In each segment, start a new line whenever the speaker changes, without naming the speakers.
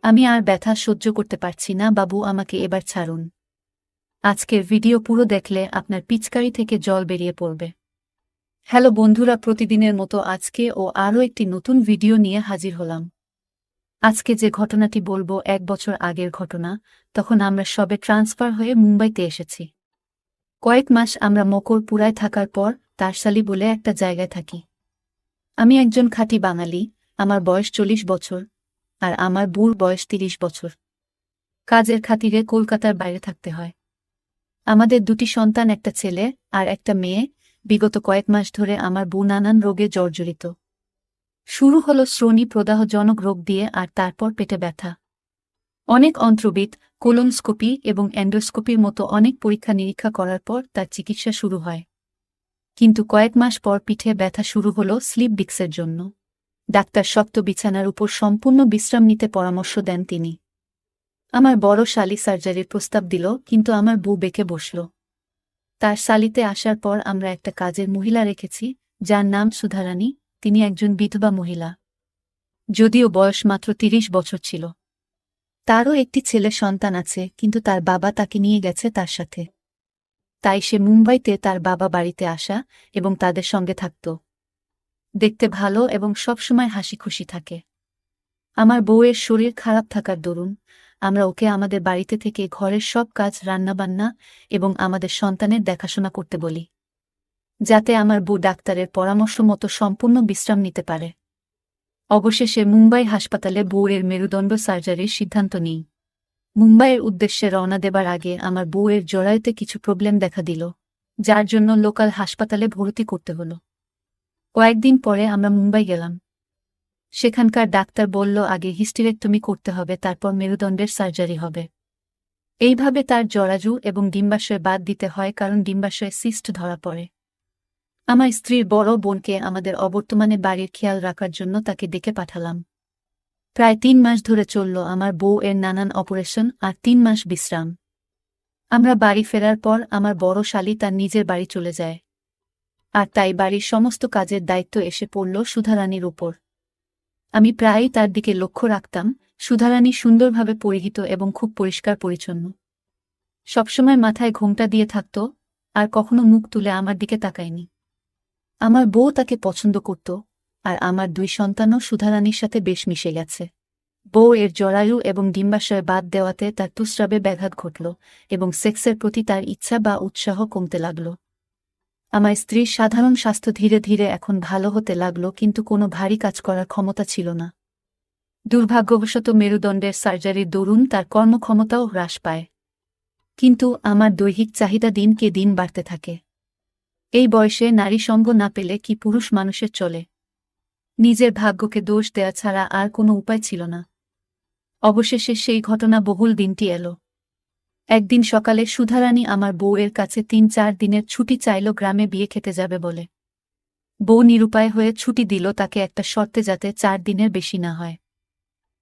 আমি আর ব্যথা সহ্য করতে পারছি না বাবু, আমাকে এবার ছাড়ুন। আজকের ভিডিও পুরো দেখলে আপনার পিচকারি থেকে জল বেরিয়ে পড়বে। হ্যালো বন্ধুরা, প্রতিদিনের মতো আজকে আরও একটি নতুন ভিডিও নিয়ে হাজির হলাম। আজকে যে ঘটনাটি বলবো 1 বছর আগের ঘটনা। তখন আমরা সবে ট্রান্সফার হয়ে মুম্বাইতে এসেছি। কয়েক মাস আমরা মকরপুরায় থাকার পর তারসালি বলে একটা জায়গায় থাকি। আমি একজন খাঁটি বাঙালি, আমার বয়স 40 বছর, আর আমার বুড় বয়স 30 বছর। কাজের খাতিরে কলকাতার বাইরে থাকতে হয়। আমাদের 2টি সন্তান, একটা ছেলে আর একটা মেয়ে। বিগত কয়েক মাস ধরে আমার বউ নানান রোগে জর্জরিত। শুরু হলো শ্রোণী প্রদাহজনক রোগ দিয়ে, আর তারপর পেটে ব্যথা। অনেক অন্ত্রবিদ, কোলোনস্কোপি এবং এন্ডোস্কোপির মতো অনেক পরীক্ষা নিরীক্ষা করার পর তার চিকিৎসা শুরু হয়। কিন্তু কয়েক মাস পর পিঠে ব্যথা শুরু হলো স্লিপ ডিস্কের জন্য। ডাক্তার শক্ত বিছানার উপর সম্পূর্ণ বিশ্রাম নিতে পরামর্শ দেন তিনি। আমার বড় শালি সার্জারির প্রস্তাব দিল, কিন্তু আমার বউ বেঁকে বসল। তার শালিতে আসার পর আমরা একটা কাজের মহিলা রেখেছি, যার নাম সুধারানী। তিনি একজন বিধবা মহিলা, যদিও বয়স মাত্র 30 বছর ছিল। তারও একটি ছেলে সন্তান আছে, কিন্তু তার বাবা তাকে নিয়ে গেছে তার সাথে। তাই সে মুম্বাইতে তার বাবা বাড়িতে আসা এবং তাদের সঙ্গে থাকত। দেখতে ভালো এবং সবসময় হাসি খুশি থাকে। আমার বউয়ের শরীর খারাপ থাকার দরুন আমরা ওকে আমাদের বাড়িতে থেকে ঘরের সব কাজ, রান্নাবান্না এবং আমাদের সন্তানের দেখাশোনা করতে বলি, যাতে আমার বউ ডাক্তারের পরামর্শ মতো সম্পূর্ণ বিশ্রাম নিতে পারে। অবশেষে মুম্বাই হাসপাতালে বউয়ের মেরুদণ্ড সার্জারির সিদ্ধান্ত নিই। মুম্বাইয়ের উদ্দেশ্যে রওনা দেবার আগে আমার বউয়ের জরায়ুতে কিছু প্রবলেম দেখা দিল, যার জন্য লোকাল হাসপাতালে ভর্তি করতে হলো। কয়েকদিন পরে আমরা মুম্বাই গেলাম। সেখানকার ডাক্তার বলল আগে হিস্টেরেক্টমি করতে হবে, তারপর মেরুদণ্ডের সার্জারি হবে। এইভাবে তার জরাজু এবং ডিম্বাশয় বাদ দিতে হয়, কারণ ডিম্বাশয়ে সিস্ট ধরা পড়ে। আমার স্ত্রীর বড় বোনকে আমাদের অবর্তমানে বাড়ির খেয়াল রাখার জন্য তাকে ডেকে পাঠালাম। প্রায় 3 মাস ধরে চলল আমার বউ এর নানান অপারেশন আর 3 মাস বিশ্রাম। আমরা বাড়ি ফেরার পর আমার বড় শালী তার নিজের বাড়ি চলে যায়, আর তাই বাড়ির সমস্ত কাজের দায়িত্ব এসে পড়ল সুধারানীর উপর। আমি প্রায়ই তার দিকে লক্ষ্য রাখতাম। সুধারানী সুন্দরভাবে পরিহিত এবং খুব পরিষ্কার পরিচ্ছন্ন। সবসময় মাথায় ঘোমটা দিয়ে থাকত, আর কখনো মুখ তুলে আমার দিকে তাকায়নি। আমার বউ তাকে পছন্দ করত, আর আমার 2 সন্তানও সুধারানীর সাথে বেশ মিশে গেছে। বউ এর জরায়ু এবং ডিম্বাশয় বাদ দেওয়াতে তার তুস্রাবে ব্যাঘাত ঘটল এবং সেক্সের প্রতি তার ইচ্ছা বা উৎসাহ কমতে লাগল। আমার স্ত্রীর সাধারণ স্বাস্থ্য ধীরে ধীরে এখন ভালো হতে লাগল, কিন্তু কোনো ভারী কাজ করার ক্ষমতা ছিল না। দুর্ভাগ্যবশত মেরুদণ্ডের সার্জারির দরুন তার কর্মক্ষমতাও হ্রাস পায়। কিন্তু আমার দৈহিক চাহিদা দিনকে দিন বাড়তে থাকে। এই বয়সে নারী সঙ্গ না পেলে কি পুরুষ মানুষের চলে? নিজের ভাগ্যকে দোষ দেয়া ছাড়া আর কোনো উপায় ছিল না। অবশেষে সেই ঘটনা বহুল দিনটি এলো। একদিন সকালে সুধারানী আমার বউয়ের কাছে 3-4 দিনের ছুটি চাইল, গ্রামে বিয়ে খেতে যাবে বলে। বউ নিরুপায় হয়ে ছুটি দিল তাকে একটা শর্তে, যাতে 4 দিনের বেশি না হয়।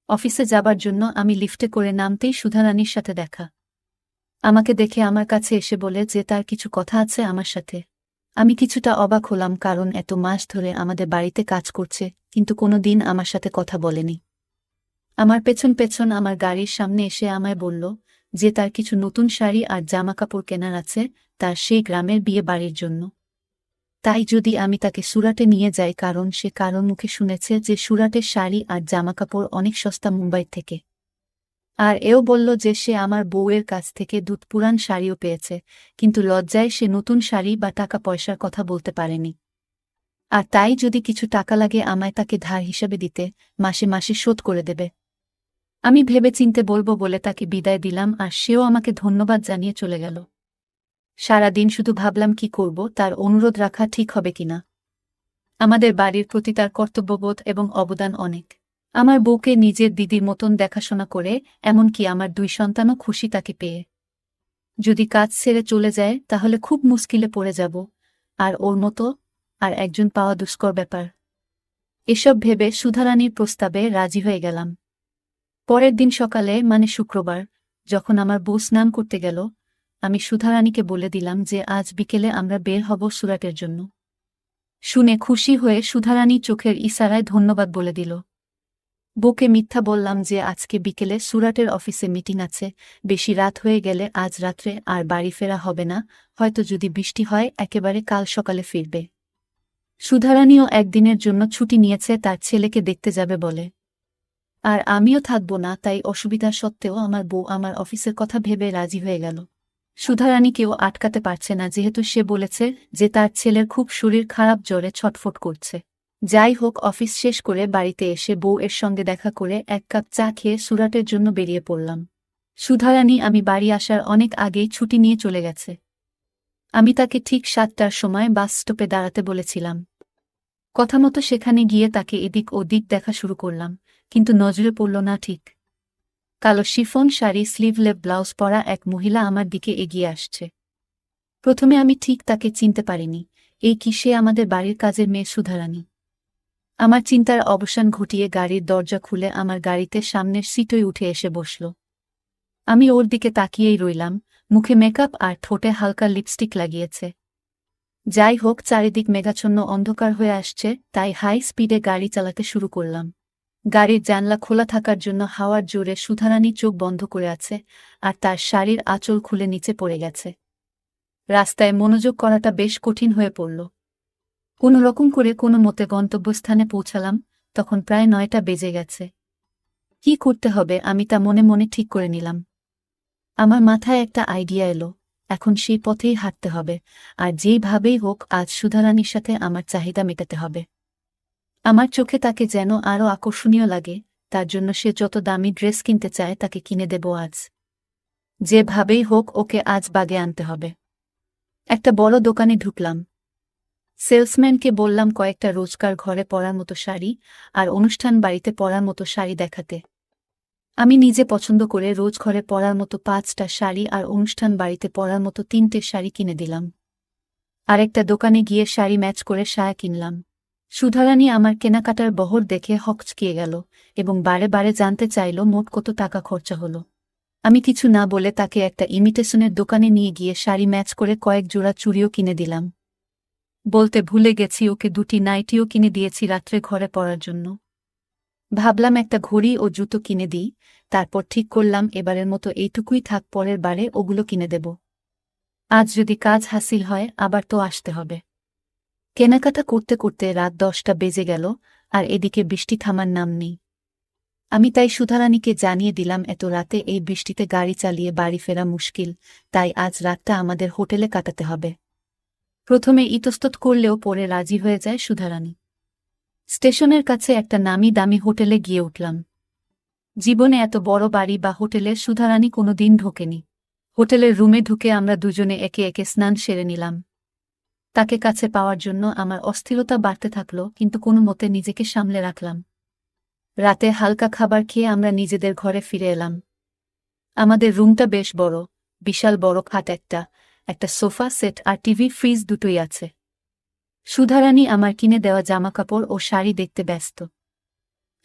অফিসে যাবার জন্য আমি লিফটে করে নামতেই সুধারানীর সাথে দেখা। আমাকে দেখে আমার কাছে এসে বলে যে তার কিছু কথা আছে আমার সাথে। আমি কিছুটা অবাক হলাম, কারণ এত মাস ধরে আমাদের বাড়িতে কাজ করছে, কিন্তু কোনো দিন আমার সাথে কথা বলেনি। আমার পেছন পেছন আমার গাড়ির সামনে এসে আমায় বলল যে তার কিছু নতুন শাড়ি আর জামাকাপড় কেনার আছে তার সেই গ্রামের বিয়ে বাড়ির জন্য। তাই যদি আমি তাকে সুরাটে নিয়ে যাই, কারণ সে কারোর মুখে শুনেছে যে সুরাটের শাড়ি আর জামাকাপড় অনেক সস্তা মুম্বাই থেকে। আর এও বলল যে সে আমার বউয়ের কাছ থেকে পুরান শাড়িও পেয়েছে, কিন্তু লজ্জায় সে নতুন শাড়ি বা টাকা পয়সার কথা বলতে পারেনি। আর তাই যদি কিছু টাকা লাগে আমায় তাকে ধার হিসাবে দিতে, মাসে মাসে শোধ করে দেবে। আমি ভেবে চিনতে বলবো বলে তাকে বিদায় দিলাম, আর সেও আমাকে ধন্যবাদ জানিয়ে চলে গেল। সারাদিন শুধু ভাবলাম কি করব, তার অনুরোধ রাখা ঠিক হবে কিনা। আমাদের বাড়ির প্রতি তার কর্তব্যবোধ এবং অবদান অনেক। আমার বউকে নিজের দিদির মতন দেখাশোনা করে, এমনকি আমার 2 সন্তানও খুশি তাকে পেয়ে। যদি কাজ ছেড়ে চলে যায় তাহলে খুব মুশকিলে পড়ে যাব, আর ওর মতো আর একজন পাওয়া দুষ্কর ব্যাপার। এসব ভেবে সুধারানীর প্রস্তাবে রাজি হয়ে গেলাম। পরের দিন সকালে, মানে শুক্রবার, যখন আমার বউ স্নান করতে গেল, আমি সুধারানীকে বলে দিলাম যে আজ বিকেলে আমরা বের হব সুরাটের জন্য। শুনে খুশি হয়ে সুধারানী চোখের ইশারায় ধন্যবাদ বলে দিল। বউকে মিথ্যা বললাম যে আজকে বিকেলে সুরাটের অফিসে মিটিং আছে, বেশি রাত হয়ে গেলে আজ রাত্রে আর বাড়ি ফেরা হবে না, হয়তো যদি বৃষ্টি হয় একেবারে কাল সকালে ফিরবে। সুধারানীও একদিনের জন্য ছুটি নিয়েছে, তার ছেলেকে দেখতে যাবে বলে। আর আমিও থাকব না, তাই অসুবিধা সত্ত্বেও আমার বউ আমার অফিসের কথা ভেবে রাজি হয়ে গেল। সুধারানীকেও আটকাতে পারছে না, যেহেতু সে বলেছে যে তার ছেলের খুব শরীর খারাপ, জ্বরে ছটফট করছে। যাই হোক, অফিস শেষ করে বাড়িতে এসে বউ এর সঙ্গে দেখা করে এক কাপ চা খেয়ে সুরাটের জন্য বেরিয়ে পড়লাম। সুধারানী আমি বাড়ি আসার অনেক আগেই ছুটি নিয়ে চলে গেছে। আমি তাকে ঠিক 7টার সময় বাস স্টপে দাঁড়াতে বলেছিলাম। কথামতো সেখানে গিয়ে তাকে এদিক ওদিক দেখা শুরু করলাম, কিন্তু নজরে পড়ল না ঠিক। কালো শিফন শাড়ি, স্লিভলেস ব্লাউজ পরা এক মহিলা আমার দিকে এগিয়ে আসছে। প্রথমে আমি ঠিক তাকে চিনতে পারিনি। এই কি সে আমাদের বাড়ির কাজের মেয়ে সুধারানী? আমার চিন্তার অবসান ঘটিয়ে গাড়ির দরজা খুলে আমার গাড়িতে সামনের সিটই উঠে এসে বসল। আমি ওর দিকে তাকিয়েই রইলাম। মুখে মেকআপ আর ঠোঁটে হালকা লিপস্টিক লাগিয়েছে। যাই হোক, চারিদিক মেঘাচ্ছন্ন অন্ধকার হয়ে আসছে, তাই হাই স্পিডে গাড়ি চালাতে শুরু করলাম। গাড়ির জানলা খোলা থাকার জন্য হাওয়ার জোরে সুধারানী চোখ বন্ধ করে আছে, আর তার শাড়ির আঁচল খুলে নিচে পড়ে গেছে। রাস্তায় মনোযোগ করাটা বেশ কঠিন হয়ে পড়ল। কোনো রকম করে কোনো মতে গন্তব্যস্থানে পৌঁছালাম। তখন প্রায় 9টা বেজে গেছে। কি করতে হবে আমি তা মনে মনে ঠিক করে নিলাম। আমার মাথায় একটা আইডিয়া এলো। এখন সেই পথেই হাঁটতে হবে, আর যেইভাবেই হোক আজ সুধারানীর সাথে আমার চাহিদা মেটাতে হবে। আমার চোখে তাকে যেন আরও আকর্ষণীয় লাগে, তার জন্য সে যত দামি ড্রেস কিনতে চায় তাকে কিনে দেব আজ। যেভাবেই হোক ওকে আজ বাগে আনতে হবে। একটা বড় দোকানে ঢুকলাম। সেলসম্যানকে বললাম কয়েকটা রোজকার ঘরে পরার মতো শাড়ি আর অনুষ্ঠান বাড়িতে পরার মতো শাড়ি দেখাতে। আমি নিজে পছন্দ করে রোজ ঘরে পরার মতো 5টা শাড়ি আর অনুষ্ঠান বাড়িতে পরার মতো 3টে শাড়ি কিনে দিলাম। আরেকটা দোকানে গিয়ে শাড়ি ম্যাচ করে সায়া কিনলাম। সুধারানী আমার কেনাকাটার বহর দেখে হকচকিয়ে গেল এবং বারে বারে জানতে চাইল মোট কত টাকা খরচা হলো। আমি কিছু না বলে তাকে একটা ইমিটেশনের দোকানে নিয়ে গিয়ে শাড়ি ম্যাচ করে কয়েক জোড়া চুড়িও কিনে দিলাম। বলতে ভুলে গেছি, ওকে 2টি নাইটিও কিনে দিয়েছি রাত্রে ঘরে পরার জন্য। ভাবলাম একটা ঘড়ি ও জুতো কিনে দিই, তারপর ঠিক করলাম এবারের মতো এইটুকুই থাক, পরের বারে ওগুলো কিনে দেব। আজ যদি কাজ হাসিল হয় আবার তো আসতে হবে। কেনাকাটা করতে করতে রাত 10টা বেজে গেল, আর এদিকে বৃষ্টি থামার নাম নেই। আমি তাই সুধারানীকে জানিয়ে দিলাম এত রাতে এই বৃষ্টিতে গাড়ি চালিয়ে বাড়ি ফেরা মুশকিল, তাই আজ রাতটা আমাদের হোটেলে কাটাতে হবে। প্রথমে ইতস্তত করলেও পরে রাজি হয়ে যায় সুধারানী। স্টেশনের কাছে একটা নামি দামি হোটেলে গিয়ে উঠলাম। জীবনে এত বড় বাড়ি বা হোটেলে সুধারানী কোনো দিন ঢোকেনি। হোটেলের রুমে ঢুকে আমরা দুজনে একে একে স্নান সেরে নিলাম। তাকে কাছে পাওয়ার জন্য আমার অস্থিরতা বাড়তে থাকল, কিন্তু কোনো মতে নিজেকে সামলে রাখলাম। রাতে হালকা খাবার খেয়ে আমরা নিজেদের ঘরে ফিরে এলাম। আমাদের রুমটা বেশ বড়, বিশাল বড় খাট একটা সোফা সেট আর টিভি, ফ্রিজ দুটোই আছে। সুধারানী আমার কিনে দেওয়া জামাকাপড় ও শাড়ি দেখতে ব্যস্ত।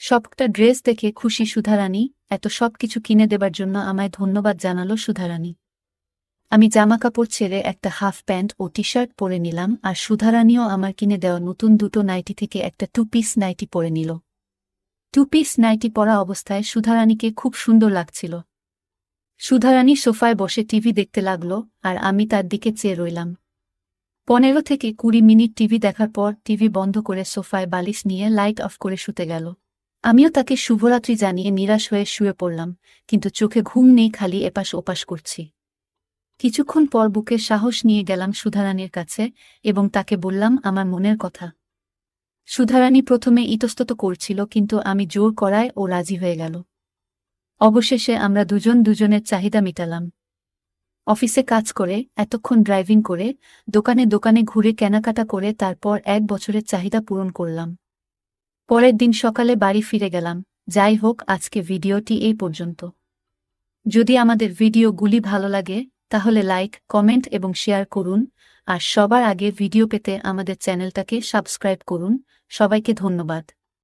সবটা ড্রেস দেখে খুশি সুধারানী, এত সব কিছু কিনে দেবার জন্য আমায় ধন্যবাদ জানালো সুধারানী। আমি জামাকাপড় ছেড়ে একটা হাফ প্যান্ট ও টি শার্ট পরে নিলাম, আর সুধারানীও আমার কিনে দেওয়া নতুন 2টো নাইটি থেকে একটা 2 পিস নাইটি পরে নিল। 2 পিস নাইটি পরা অবস্থায় সুধারানীকে খুব সুন্দর লাগছিল। সুধারানী সোফায় বসে টিভি দেখতে লাগল, আর আমি তার দিকে চেয়ে রইলাম। 15 থেকে 20 মিনিট টিভি দেখার পর টিভি বন্ধ করে সোফায় বালিশ নিয়ে লাইট অফ করে শুতে গেল। আমিও তাকে শুভরাত্রি জানিয়ে নিরাশ হয়ে শুয়ে পড়লাম, কিন্তু চোখে ঘুম নেই, খালি এপাশ ওপাশ করছি। কিছুক্ষণ পর বুকে সাহস নিয়ে গেলাম সুধারানীর কাছে এবং তাকে বললাম আমার মনের কথা। সুধারানী প্রথমে ইতস্তত করছিল, কিন্তু আমি জোর করায় ও রাজি হয়ে গেল। অবশেষে আমরা দুজন দুজনের চাহিদা মিটালাম। অফিসে কাজ করে, এতক্ষণ ড্রাইভিং করে, দোকানে দোকানে ঘুরে কেনাকাটা করে তারপর 1 বছরের চাহিদা পূরণ করলাম। পরের দিন সকালে বাড়ি ফিরে গেলাম। যাই হোক, আজকে ভিডিওটি এই পর্যন্ত। যদি আমাদের ভিডিওগুলি ভালো লাগে তাহলে লাইক, কমেন্ট এবং শেয়ার করুন, আর সবার আগে ভিডিও পেতে আমাদের চ্যানেলটাকে সাবস্ক্রাইব করুন। সবাইকে ধন্যবাদ।